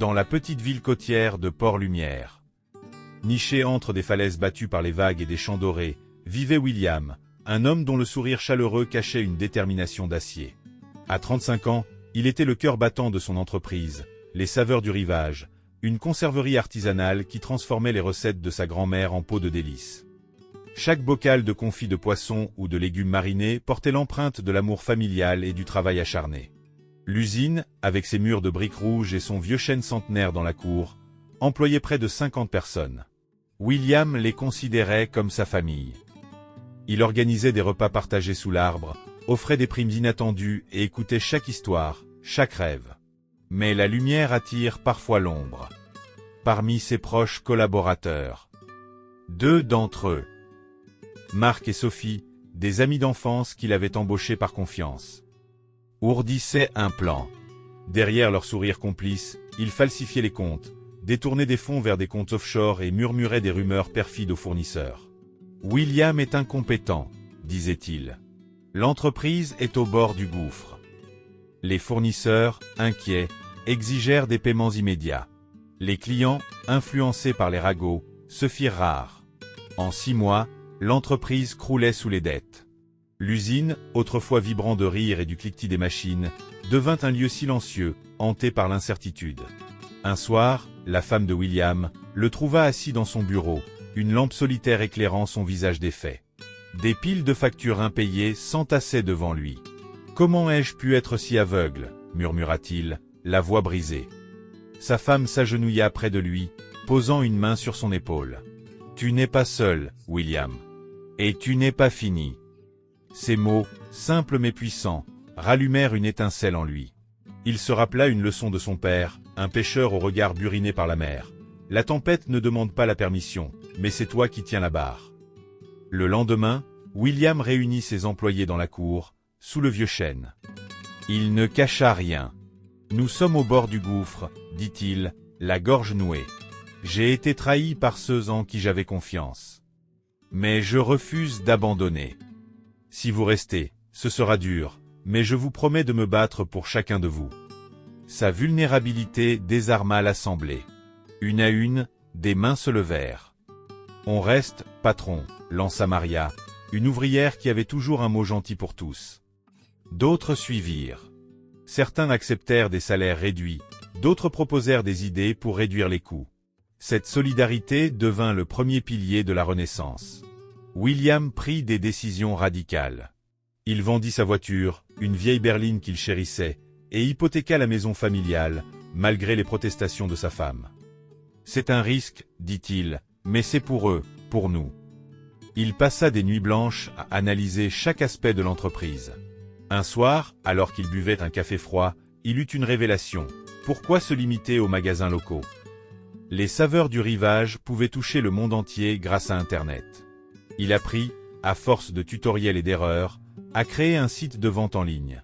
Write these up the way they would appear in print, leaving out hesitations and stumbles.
dans la petite ville côtière de Port-Lumière. Niché entre des falaises battues par les vagues et des champs dorés, vivait William, un homme dont le sourire chaleureux cachait une détermination d'acier. À 35 ans, il était le cœur battant de son entreprise, les saveurs du rivage, une conserverie artisanale qui transformait les recettes de sa grand-mère en pots de délices. Chaque bocal de confit de poisson ou de légumes marinés portait l'empreinte de l'amour familial et du travail acharné. L'usine, avec ses murs de briques rouges et son vieux chêne centenaire dans la cour, employait près de 50 personnes. William les considérait comme sa famille. Il organisait des repas partagés sous l'arbre, offrait des primes inattendues et écoutait chaque histoire, chaque rêve. Mais la lumière attire parfois l'ombre. Parmi ses proches collaborateurs, 2 d'entre eux, Marc et Sophie, des amis d'enfance qu'il avait embauchés par confiance, ourdissaient un plan. Derrière leur sourire complice, ils falsifiaient les comptes, détournaient des fonds vers des comptes offshore et murmuraient des rumeurs perfides aux fournisseurs. « William est incompétent », disait-il. « L'entreprise est au bord du gouffre. » Les fournisseurs, inquiets, exigèrent des paiements immédiats. Les clients, influencés par les ragots, se firent rares. En 6 mois, l'entreprise croulait sous les dettes. L'usine, autrefois vibrant de rire et du cliquetis des machines, devint un lieu silencieux, hanté par l'incertitude. Un soir, la femme de William le trouva assis dans son bureau, une lampe solitaire éclairant son visage défait. Des piles de factures impayées s'entassaient devant lui. « Comment ai-je pu être si aveugle ?» murmura-t-il, la voix brisée. Sa femme s'agenouilla près de lui, posant une main sur son épaule. « Tu n'es pas seul, William. Et tu n'es pas fini. » Ces mots, simples mais puissants, rallumèrent une étincelle en lui. Il se rappela une leçon de son père, un pêcheur au regard buriné par la mer. « La tempête ne demande pas la permission, mais c'est toi qui tiens la barre. » Le lendemain, William réunit ses employés dans la cour, sous le vieux chêne. Il ne cacha rien. « Nous sommes au bord du gouffre, » dit-il, la gorge nouée. « J'ai été trahi par ceux en qui j'avais confiance. Mais je refuse d'abandonner. Si vous restez, ce sera dur, mais je vous promets de me battre pour chacun de vous. » Sa vulnérabilité désarma l'assemblée. Une à une, des mains se levèrent. « On reste, patron », lança Maria, une ouvrière qui avait toujours un mot gentil pour tous. D'autres suivirent. Certains acceptèrent des salaires réduits, d'autres proposèrent des idées pour réduire les coûts. Cette solidarité devint le premier pilier de la Renaissance. William prit des décisions radicales. Il vendit sa voiture, une vieille berline qu'il chérissait, et hypothéqua la maison familiale, malgré les protestations de sa femme. « C'est un risque, dit-il, mais c'est pour eux, pour nous. » Il passa des nuits blanches à analyser chaque aspect de l'entreprise. Un soir, alors qu'il buvait un café froid, il eut une révélation. Pourquoi se limiter aux magasins locaux? Les saveurs du rivage pouvaient toucher le monde entier grâce à Internet. Il apprit, à force de tutoriels et d'erreurs, à créer un site de vente en ligne.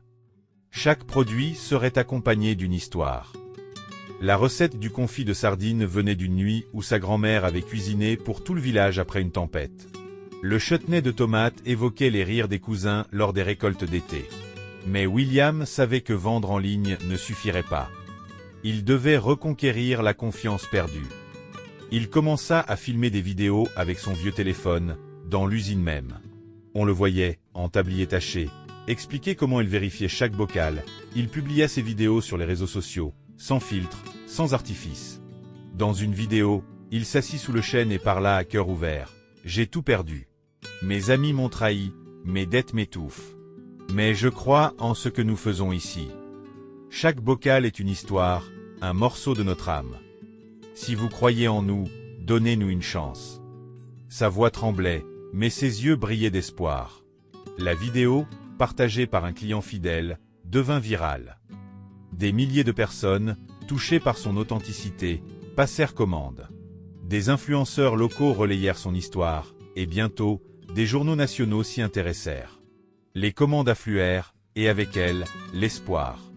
Chaque produit serait accompagné d'une histoire. La recette du confit de sardines venait d'une nuit où sa grand-mère avait cuisiné pour tout le village après une tempête. Le chutney de tomates évoquait les rires des cousins lors des récoltes d'été. Mais William savait que vendre en ligne ne suffirait pas. Il devait reconquérir la confiance perdue. Il commença à filmer des vidéos avec son vieux téléphone, dans l'usine même. On le voyait, en tablier taché, expliquer comment il vérifiait chaque bocal. Il publia ses vidéos sur les réseaux sociaux, sans filtre, sans artifice. Dans une vidéo, il s'assit sous le chêne et parla à cœur ouvert. « J'ai tout perdu. Mes amis m'ont trahi, mes dettes m'étouffent. Mais je crois en ce que nous faisons ici. Chaque bocal est une histoire, un morceau de notre âme. Si vous croyez en nous, donnez-nous une chance. » Sa voix tremblait, mais ses yeux brillaient d'espoir. La vidéo, partagée par un client fidèle, devint virale. Des milliers de personnes, touchées par son authenticité, passèrent commande. Des influenceurs locaux relayèrent son histoire, et bientôt, des journaux nationaux s'y intéressèrent. Les commandes affluèrent, et avec elles, l'espoir.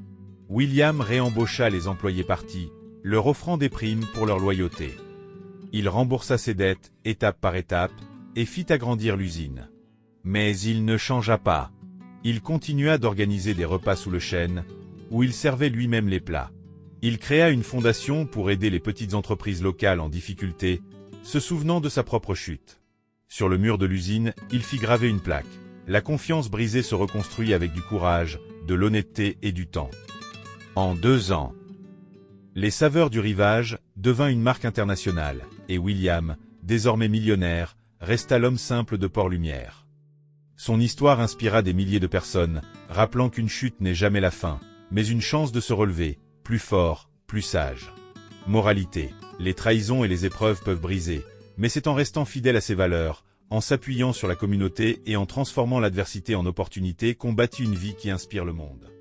William réembaucha les employés partis, leur offrant des primes pour leur loyauté. Il remboursa ses dettes, étape par étape, et fit agrandir l'usine. Mais il ne changea pas. Il continua d'organiser des repas sous le chêne, où il servait lui-même les plats. Il créa une fondation pour aider les petites entreprises locales en difficulté, se souvenant de sa propre chute. Sur le mur de l'usine, il fit graver une plaque. La confiance brisée se reconstruit avec du courage, de l'honnêteté et du temps. En 2 ans, Les Saveurs du Rivage devint une marque internationale, et William, désormais millionnaire, resta l'homme simple de Port-Lumière. Son histoire inspira des milliers de personnes, rappelant qu'une chute n'est jamais la fin, mais une chance de se relever, plus fort, plus sage. Moralité, les trahisons et les épreuves peuvent briser, mais c'est en restant fidèle à ses valeurs, en s'appuyant sur la communauté et en transformant l'adversité en opportunité qu'on bâtit une vie qui inspire le monde.